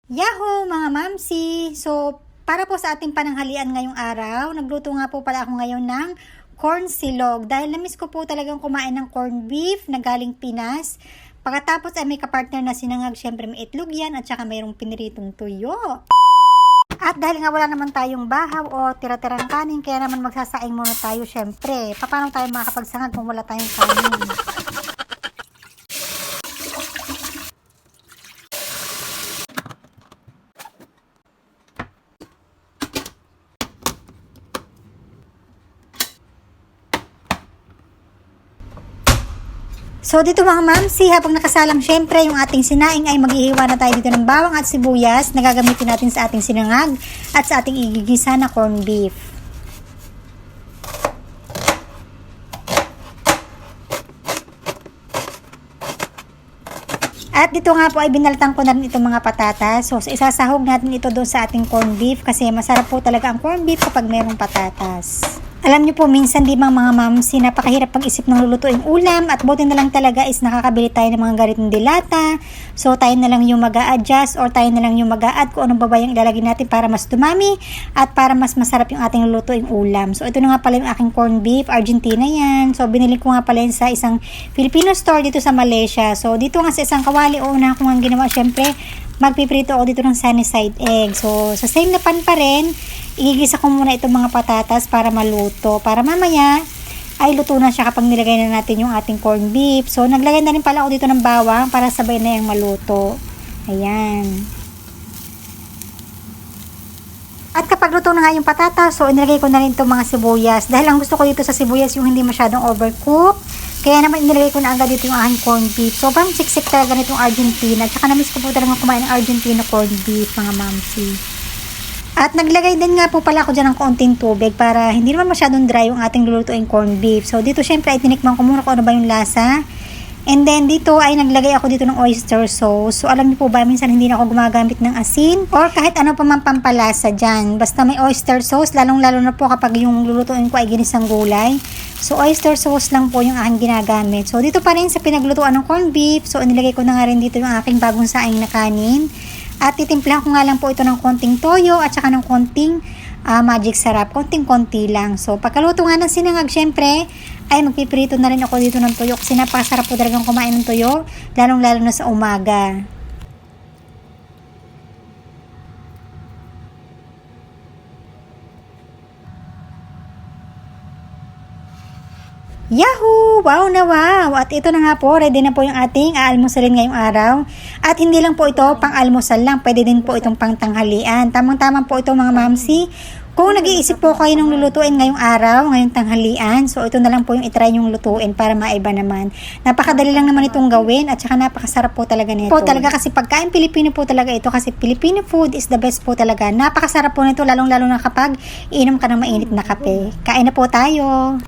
Yahoo mga mamsi! So, para po sa ating pananghalian ngayong araw, nagluto nga po pala ako ngayon ng corn silog. Dahil namiss ko po talagang kumain ng corned beef na galing Pinas. Pagkatapos ay may kapartner na sinangag, syempre may itlog yan at saka mayroong piniritong tuyo. At dahil nga wala naman tayong bahaw o tira-tirang kanin, kaya naman magsasaing muna tayo syempre. Paano tayo makakapagsangag kung wala tayong kanin? So dito mga mamsi, habang nakasalang syempre yung ating sinaing ay maghihiwa na tayo dito ng bawang at sibuyas na gagamitin natin sa ating sinangag at sa ating igigisa na corned beef. At dito nga po ay binaltang ko na rin itong mga patatas. So isasahog natin ito doon sa ating corned beef kasi masarap po talaga ang corned beef kapag mayroong patatas. Alam niyo po, minsan di ba mga mamsi, napakahirap pag-isip ng lulutuing ulam at buti na lang talaga is nakakabili tayo ng mga ganitong dilata. So tayo na lang yung mag-a-adjust or tayo na lang yung mag-a-add kung anong babayang ilalagay natin para mas dumami at para mas masarap yung ating lulutuing ulam. So ito na nga pala yung aking corned beef, Argentina yan. So binili ko nga pala yan sa isang Filipino store dito sa Malaysia. So dito nga sa isang kawali, una ko nga ginawa syempre, magpiprito ako dito ng sunny side egg. So sa same na pan pa rin, igigisa ko muna itong mga patatas para maluto. Para mamaya ay luto na siya kapag nilagay na natin yung ating corned beef. So naglagay na rin pala ako dito ng bawang para sabay na yung maluto. Ayan. At kapag luto na nga yung patatas, so inilagay ko na rin itong mga sibuyas. Dahil ang gusto ko dito sa sibuyas yung hindi masyadong overcook. Kaya naman inilagay ko na agad dito yung aking corned beef. So parang siksik talaga nitong Argentina. Tsaka namiss ko po talaga kumain ng Argentina corned beef mga mamsi. At naglagay din nga po pala ako dyan ng konting tubig para hindi naman masyadong dry yung ating lulutuing corned beef. So dito syempre ay tinikman ko muna kung ano ba yung lasa. And then dito ay naglagay ako dito ng oyster sauce. So alam niyo po ba, minsan hindi na ako gumagamit ng asin or kahit ano pa man pampalasa dyan. Basta may oyster sauce, lalong lalo na po kapag yung lulutuin ko ay ginisang gulay. So oyster sauce lang po yung aking ginagamit. So dito pa rin sa pinaglutuan ng corned beef, so inilagay ko na nga rin dito yung aking bagong saing na kanin. At titimplahan ko nga lang po ito ng konting toyo at saka ng konting magic sarap. Konting-konti lang. So pagkaluto nga ng sinangag, syempre, ay magpiprito na rin ako dito ng toyo kasi napakasarap po talagang kumain ng toyo, lalong-lalo na sa umaga. Yahoo! Wow na wow! At ito na nga po, ready na po yung ating aalmusalin ngayong araw. At hindi lang po ito pang almusal lang, pwede din po itong pang tanghalian. Tamang-tamang po ito mga mamsi. Kung nag-iisip po kayo ng lulutuin ngayong araw, ngayong tanghalian, so ito na lang po yung itry yung lutuin para maiba naman. Napakadali lang naman itong gawin at saka napakasarap po talaga nito. Po talaga kasi pagkain Pilipino po talaga ito kasi Filipino food is the best po talaga. Napakasarap po nito lalong-lalo na kapag inom ka ng mainit na kape. Kain na po tayo!